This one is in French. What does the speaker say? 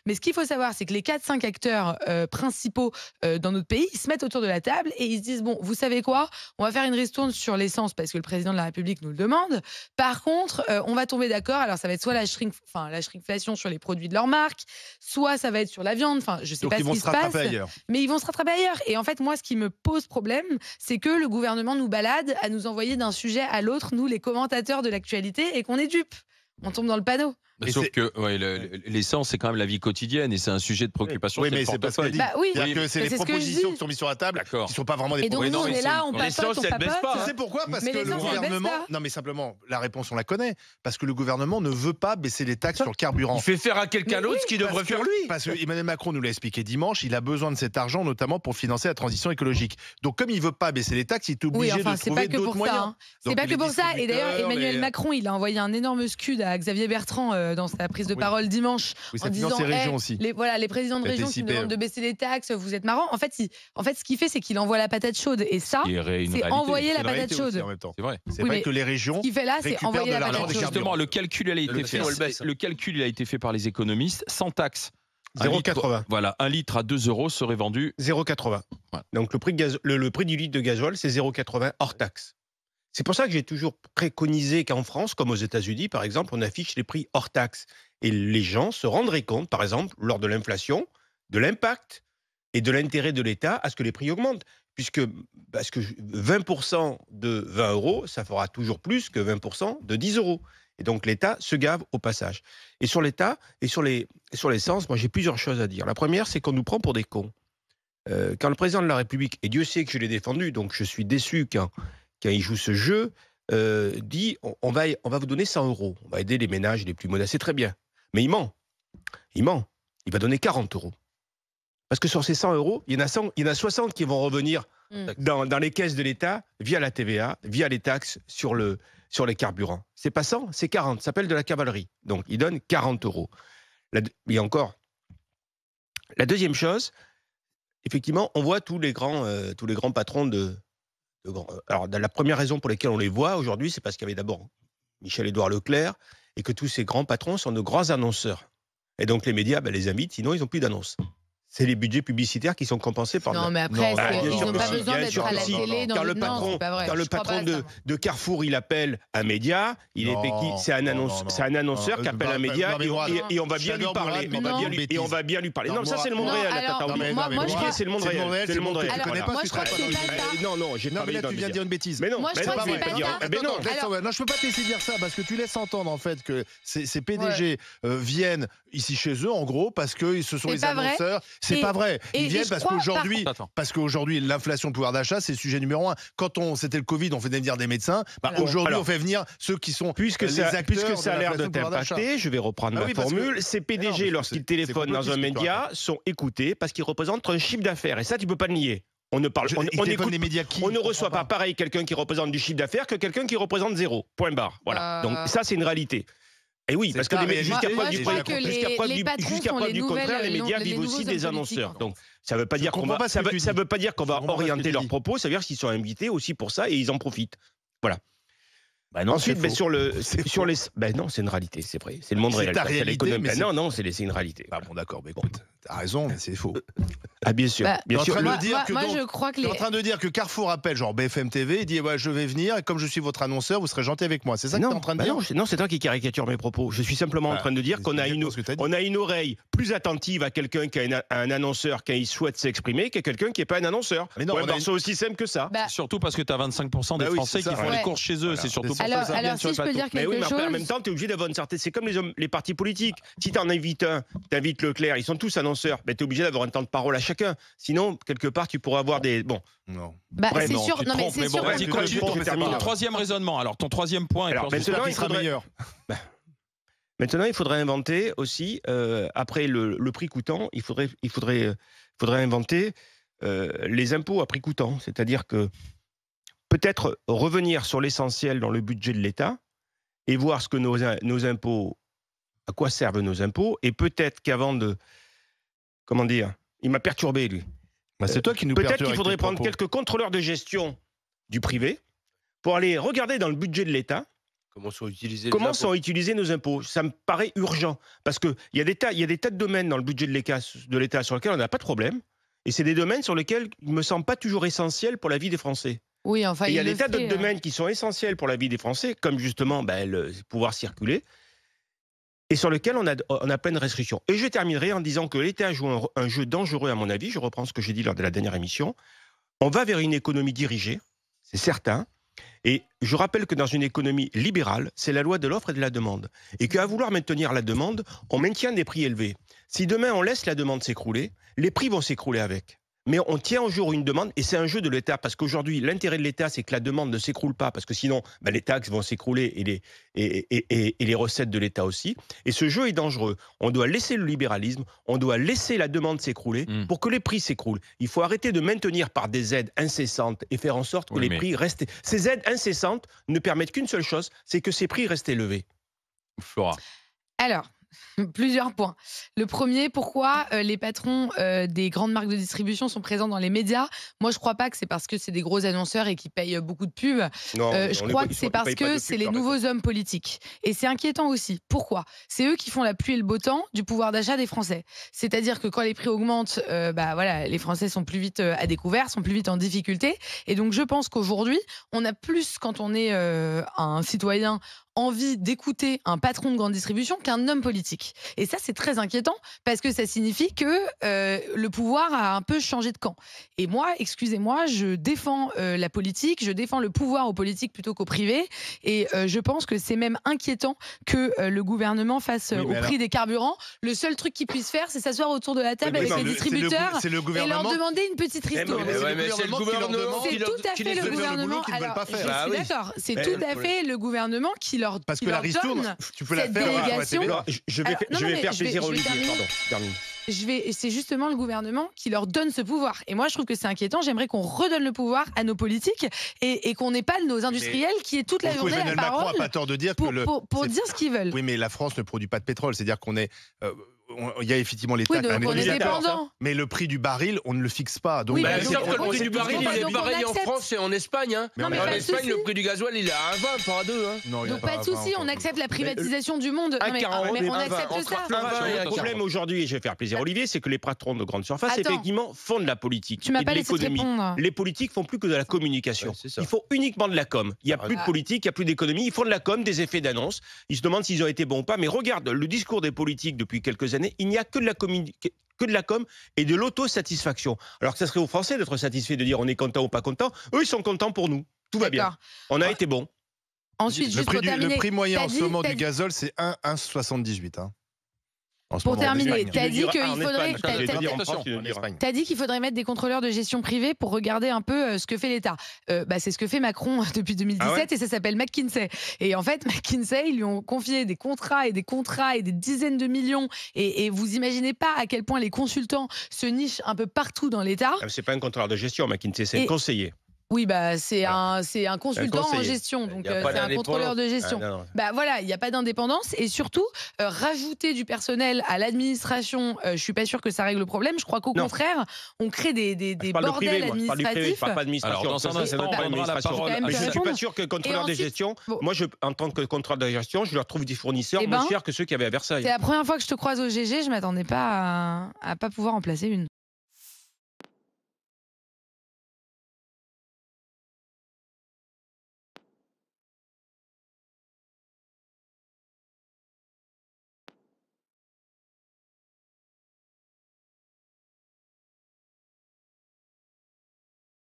Mais ce qu'il faut savoir, c'est que les 4-5 acteurs principaux dans notre pays, ils se mettent autour de la table et ils se disent, bon, vous savez quoi, on va faire une ristourne sur l'essence parce que le président de la République nous le demande. Par contre, on va tomber d'accord. Alors, ça va être soit la shrinkflation sur les produits de leur marque, soit ça va être sur la viande. Enfin, je sais Donc pas ils ce vont qui se se passe, rattraper ailleurs. mais ils vont se rattraper ailleurs. Et en fait, moi, ce qui me pose problème, c'est que le gouvernement nous balade à nous envoyer d'un sujet à l'autre, nous, les commentateurs de l'actualité, et qu'on est dupes. On tombe dans le panneau. Et Sauf c'est- que l'essence, c'est quand même la vie quotidienne et c'est un sujet de préoccupation. Oui, c'est mais le c'est pas ce qu'elle portefeuille. dit. Bah oui. C'est-à-dire que c'est Mais les c'est ce que je propositions dis. qui sont mises sur la table D'accord. qui ne sont pas vraiment des Et donc, nous, propositions. on est là, on papote, l'essence, on elle baisse papote. pas, Tu hein. sais pourquoi? Parce Mais que le l'essence, elle baisse gouvernement. pas. Non, mais simplement, la réponse, on la connaît. Parce que le gouvernement ne veut pas baisser les taxes sur le carburant. Il fait faire à quelqu'un Mais d'autre oui, ce qu'il devrait faire lui. Parce que Emmanuel Macron nous l'a expliqué dimanche, il a besoin de cet argent notamment pour financer la transition écologique. Donc comme il veut pas baisser les taxes, il est Oui, obligé enfin, de c'est trouver pas que d'autres pour ça. moyens. Hein. C'est Donc, pas que les pour ça. Et d'ailleurs, distributeurs, Emmanuel Macron, il a envoyé un énorme scud à Xavier Bertrand dans sa prise de Oui. parole dimanche, Oui, ça en finance disant, les régions aussi. les présidents de La région qui nous TCPE. demandent de baisser les taxes, vous êtes marrants. En fait, ce qu'il fait, c'est qu'il envoie la patate chaude. Et ça, Une c'est réalité. envoyer C'est la une patate réalité aussi chaude. en même temps. C'est vrai. C'est Oui, vrai mais que les régions Ce qu'il fait là, c'est récupèrent envoyer de la l'argent patate des chaude. carburants. Justement, le calcul, a été Le fait. CO, elle baisse. Le calcul, il a été fait par les économistes sans taxe. 0,80. Voilà, 1 litre à 2 euros serait vendu. 0,80. Ouais. Donc le prix du litre de gasoil, c'est 0,80 hors taxe. C'est pour ça que j'ai toujours préconisé qu'en France, comme aux États-Unis, par exemple, on affiche les prix hors taxe. Et les gens se rendraient compte, par exemple, lors de l'inflation, de l'impact et de l'intérêt de l'État à ce que les prix augmentent. Parce que 20% de 20 euros, ça fera toujours plus que 20% de 10 euros. Et donc l'État se gave au passage. Et sur l'État et sur l'essence, moi j'ai plusieurs choses à dire. La première, c'est qu'on nous prend pour des cons. Quand le président de la République, et Dieu sait que je l'ai défendu, donc je suis déçu quand il joue ce jeu, dit on va vous donner 100 euros, on va aider les ménages les plus modestes, c'est très bien. Mais il ment. Il va donner 40 euros. Parce que sur ces 100 euros, il y en a 60 qui vont revenir dans les caisses de l'État via la TVA, via les taxes sur les carburants. C'est pas 100, c'est 40. Ça s'appelle de la cavalerie. Donc, il donne 40 euros. Et encore, la deuxième chose, effectivement, on voit tous les grands patrons alors, la première raison pour laquelle on les voit aujourd'hui, c'est parce qu'il y avait d'abord Michel-Édouard Leclerc et que tous ces grands patrons sont de grands annonceurs. Et donc, les médias les invitent, sinon ils n'ont plus d'annonces. C'est les budgets publicitaires qui sont compensés par... Non, mais après, bien ils sûr n'ont que pas si, besoin bien d'être sûr à que la si. télé. Quand le Non, patron, c'est pas vrai. quand le Je crois patron pas à ça. de Carrefour, il appelle un média, c'est un annonceur qui appelle un média et on va bien lui parler. Et on va bien lui parler. Non, ça c'est le monde Non, réel. alors, Attends, moi, je crois- c'est le monde réel. C'est le monde réel. Tu connais pas, moi, tu je crois te que c'est racontes. pas ça. Non, j'ai Non, mais parlé là, d'un tu viens de média. dire une bêtise. Mais non, Moi, je crois que c'est pas ça. Mais non, Non, je peux pas te laisser dire ça parce que tu laisses entendre en fait que ces PDG viennent ici chez eux en gros parce que ce sont C'est les pas vrai. annonceurs. C'est Et- pas vrai. et Ils viennent je parce crois, qu'aujourd'hui, Attends. l'inflation, le pouvoir d'achat, c'est le sujet numéro un. Quand c'était le Covid, on faisait venir des médecins. Aujourd'hui, on fait venir ceux qui sont Puisque les ça acteurs a l'air de l'inflation, le pouvoir d'achat. t'impacter, je vais reprendre Ah ma oui, parce que- formule. Ces Mais non, PDG, parce que lorsqu'ils c'est téléphonent dans complotiste un ce que tu média, racontes. sont écoutés parce qu'ils représentent un chiffre d'affaires. Et ça, tu peux pas le nier. On ne parle, Ils on téléphonent écoute, les médias qui on ne je reçoit comprends pas pareil quelqu'un qui représente du chiffre d'affaires que quelqu'un qui représente zéro. Point barre. Voilà. Donc ça, c'est une réalité. Et oui, C'est parce que ça, mais jusqu'à moi, preuve je du crois contraire, que les patrons sont les contraire, les nouvelles- médias les vivent nouveaux aussi hommes des politiques, annonceurs. en fait. Donc ça veut pas dire qu'on comprends va, pas ce ça que tu veut, ça dis. veut pas dire qu'on Je va comprends pas ce que orienter tu leurs dis. propos. Ça veut dire qu'ils sont invités aussi pour ça et ils en profitent. Voilà. Bah non, Ensuite, c'est faux. sur les, non, c'est une réalité, c'est vrai, c'est le monde C'est réel. ta c'est réalité, l'économie. mais c'est- Non, c'est une réalité. Ah bon, d'accord, mais écoute, t'as raison, mais c'est faux. Ah bien sûr, Bah, bien T'es en sûr. train de Le- me dire que moi, donc, je crois que t'es les. en train de dire que Carrefour appelle genre BFM TV, il dit ouais, je vais venir et comme je suis votre annonceur, vous serez gentil avec moi. C'est ça que t'es en train de dire non, c'est toi qui caricature mes propos. Je suis simplement en train de dire qu'on a une oreille plus attentive à quelqu'un qui a un annonceur quand il souhaite s'exprimer qu'à quelqu'un qui n'est pas un annonceur. Mais non, Ouais, on a c'est aussi simple que ça. Bah, Surtout parce que tu as 25% des Bah oui, Français c'est qui ça. font Ouais. les courses chez eux. Voilà. C'est surtout pour Alors- ça. alors, si je peux dire Mais oui, quelque mais après, en chose. même temps, tu es obligé d'avoir une certaine. C'est comme les partis politiques. Si tu en invites un, tu invites Leclerc, ils sont tous annonceurs, tu es obligé d'avoir un temps de parole à chacun. Sinon, quelque part, tu pourrais avoir des. Bon. Non. Bah, Ouais, c'est non, sûr. tu te Non, mais trompes, c'est mais bon, sûr. vas-y, Tu continue te trompes, ton mais c'est pas grave. troisième raisonnement. Alors, ton troisième point. Alors, et puis ensuite- maintenant, J'espère qu'il sera meilleur. Maintenant, il faudrait inventer aussi, après le prix coûtant, il faudrait inventer les impôts à prix coûtant. C'est-à-dire que peut-être revenir sur l'essentiel dans le budget de l'État et voir ce que nos impôts, à quoi servent nos impôts, et peut-être qu'avant de... Comment dire ? Il m'a perturbé, lui. Bah, c'est toi qui nous Peut-être perturbe qu'il avec faudrait tes prendre propos. quelques contrôleurs de gestion du privé pour aller regarder dans le budget de l'État Comment sont utilisés les Comment impôts? sont utilisés nos impôts? Ça me paraît urgent parce qu'il y a des tas de domaines dans le budget de l'État sur lesquels on n'a pas de problème. Et c'est des domaines sur lesquels il ne me semble pas toujours essentiel pour la vie des Français. Oui, enfin, Et il y a il des le tas d'autres fait, domaines qui sont essentiels pour la vie des Français, comme justement le pouvoir circuler, et sur lesquels on a plein de restrictions. Et je terminerai en disant que l'État joue un jeu dangereux, à mon avis. Je reprends ce que j'ai dit lors de la dernière émission. On va vers une économie dirigée, c'est certain. Et je rappelle que dans une économie libérale, c'est la loi de l'offre et de la demande. Et qu'à vouloir maintenir la demande, on maintient des prix élevés. Si demain on laisse la demande s'écrouler, les prix vont s'écrouler avec. Mais on tient au jour une demande et c'est un jeu de l'État parce qu'aujourd'hui, l'intérêt de l'État, c'est que la demande ne s'écroule pas parce que sinon, les taxes vont s'écrouler et les recettes de l'État aussi. Et ce jeu est dangereux. On doit laisser le libéralisme, on doit laisser la demande s'écrouler pour que les prix s'écroulent. Il faut arrêter de maintenir par des aides incessantes et faire en sorte que les prix restent... Ces aides incessantes ne permettent qu'une seule chose, c'est que ces prix restent élevés. Flora. Alors, plusieurs points. Le premier, pourquoi les patrons des grandes marques de distribution sont présents dans les médias? Moi, je crois pas que c'est parce que c'est des gros annonceurs et qui payent beaucoup de pubs. Non, Je crois que c'est parce que c'est les nouveaux hommes politiques. Et c'est inquiétant aussi. Pourquoi? C'est eux qui font la pluie et le beau temps du pouvoir d'achat des Français. C'est-à-dire que quand les prix augmentent, voilà, les Français sont plus vite à découvert, sont plus vite en difficulté. Et donc, je pense qu'aujourd'hui, on a plus, quand on est un citoyen, envie d'écouter un patron de grande distribution qu'un homme politique. Et ça, c'est très inquiétant parce que ça signifie que le pouvoir a un peu changé de camp. Et moi, excusez-moi, je défends la politique, je défends le pouvoir aux politiques plutôt qu'au privé. Et je pense que c'est même inquiétant que le gouvernement fasse au prix des carburants. Le seul truc qu'il puisse faire, c'est s'asseoir autour de la table avec les distributeurs c'est le et gouvernement... leur demander une petite ristourne. C'est le gouvernement C'est tout à fait le gouvernement. Alors, je suis d'accord, c'est tout à fait le gouvernement qui leur Parce que la ristourne, tu peux la cette faire délégation. Je vais faire plaisir à Olivier. Pardon, termine. C'est justement le gouvernement qui leur donne ce pouvoir. Et moi, je trouve que c'est inquiétant. J'aimerais qu'on redonne le pouvoir à nos politiques et qu'on n'ait pas nos industriels qui aient toute la journée Emmanuel la Macron parole n'a pas tort de dire pour dire ce qu'ils veulent. Oui, mais la France ne produit pas de pétrole. C'est-à-dire qu'on est... il y a effectivement les taxes, donc on est dépendant. mais le prix du baril, on ne le fixe pas. Donc, Oui, Sauf que le prix du baril, il est donc pareil on en accepte. France et en Espagne. Hein. Mais Non, mais En pas de Espagne, souci. le prix du gasoil, il est à 1,20, pas à 2. Hein. Non, il y a Donc pas de souci, on accepte la privatisation du monde. Non, mais 1,40, on 1,20, accepte entre ça. Flora, Le problème aujourd'hui, et je vais faire plaisir à Olivier, c'est que les patrons de grande surface, Attends. effectivement, font de la politique Tu m'as et de pas laissé te l'économie. répondre. Les politiques font plus que de la communication. Ouais, c'est ça. Ils font uniquement de la com. Il n'y a plus de politique, il n'y a plus d'économie. Ils font de la com, des effets d'annonce. Ils se demandent s'ils ont été bons ou pas. Mais regarde, le discours des politiques depuis quelques années, il n'y a que de la com et de l'autosatisfaction. Alors que ça serait aux Français d'être satisfaits, de dire on est content ou pas content. Eux, ils sont contents pour nous. Tout va bien. D'accord. On a été bons. Ensuite, Le juste pour terminer, prix moyen t'as en ce dit- moment t'as du dit- gazole, c'est 1,78. Hein. En ce Pour moment, en terminer, Espagne. t'as dit qu'il En faudrait. Espagne, je vais te dire en Attention. France, tu le En diras. Espagne. T'as dit qu'il faudrait mettre des contrôleurs de gestion privée pour regarder un peu ce que fait l'État. C'est ce que fait Macron depuis 2017 Ah ouais et ça s'appelle McKinsey. Et en fait, McKinsey, ils lui ont confié des contrats et des dizaines de millions. Et vous imaginez pas à quel point les consultants se nichent un peu partout dans l'État. Ah, c'est pas un contrôleur de gestion, McKinsey, c'est un Et- conseiller. Oui, c'est un consultant en conseiller. gestion, donc Il y a pas c'est un contrôleur de gestion. Ah, non, non. Voilà, il n'y a pas d'indépendance et surtout rajouter du personnel à l'administration. Je suis pas sûre que ça règle le problème. Je crois qu'au Non. contraire, on crée des Je parle de bordels privé, moi. Je parle du privé, je administratifs. parle pas d'administration. Alors, dans un Ça, instant, ça doit on pas prendra la l'administration. parole. Quand même Mais te je ne suis pas répondre. sûr que contrôleur de ensuite, gestion, bon. moi, en tant que contrôleur de gestion, je leur trouve des fournisseurs Eh ben, moins chers que ceux qu'il y avait à Versailles. C'est la première fois que je te croise au GG. Je m'attendais pas à pas pouvoir en placer une.